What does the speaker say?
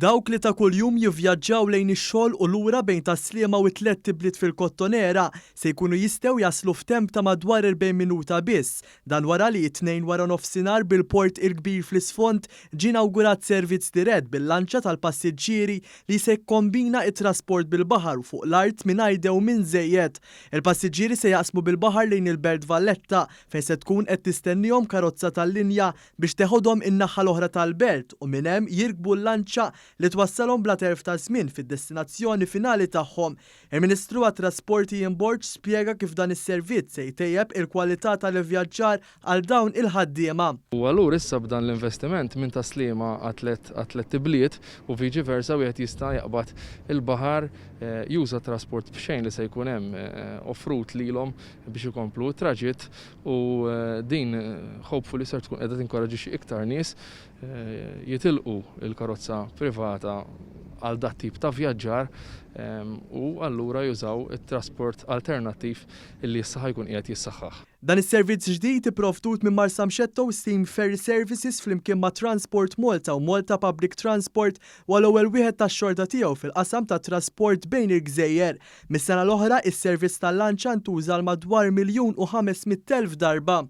Dawk li ta' kuljum jivvjaġġaw lejn ix-xogħol u lura bejn Sliema u 3 Tibliet fil-Kottonera se jkunu jistgħu jaslu f'temp ta' madwar 40 minuta biss. Dan wara li t-tnejn wara nofsinhar bil-port il-kbir fl-isfond ġie inawgurat servizz dirett bil-lanċa tal-passiġġieri li se jkombina t-trasport bil-baħar u fuq l-art mingħajr dewmien żejjed. Il-passiġġieri se jaqsmu bil-baħar lejn il-Belt Valletta fejn se tkun qed tistennihom karozza tal-linja biex teħodhom in-naħa l-oħra tal-belt u minn hemm jirkbu l-lanċa li twassalhom bla terf ta' żmien fid-destinazzjoni finali tagħhom. Il-Ministru għat-Trasporti Ian Borg spjega kif dan is-servizz se jtejjeb il-kwalità tal-ivvjaġġar għal dawn il-ħaddiema. U allura issa b'dan l-investiment minn Sliema għat-3 Tibliet u viċi versa wieħed jista' jaqbad il-baħar juża trasport b'xejn li se jkun hemm offrut lilhom biex ikomplu traġitt u din hopefully ser tkun qiegħda tinkoraġixxi iktar nies jitilqu il-karozza privata għal dat tip ta' vjaġġar u allura jużaw it-trasport alternattiv illi issa ħajkun qiegħed jissaħħaħ. Dan is-servizz ġdid ipprovdut minn Marsa Mxetto Steam Ferry Services flimkien ma' Transport Malta u Malta Public Transport u l-ewwel wieħed tax-xorta tiegħu fil-qasam tat trasport bejn il-Gżejjer. Mis-sena l-oħra is-servizz tal-lanċa ntuża l madwar 1,500,000 darba.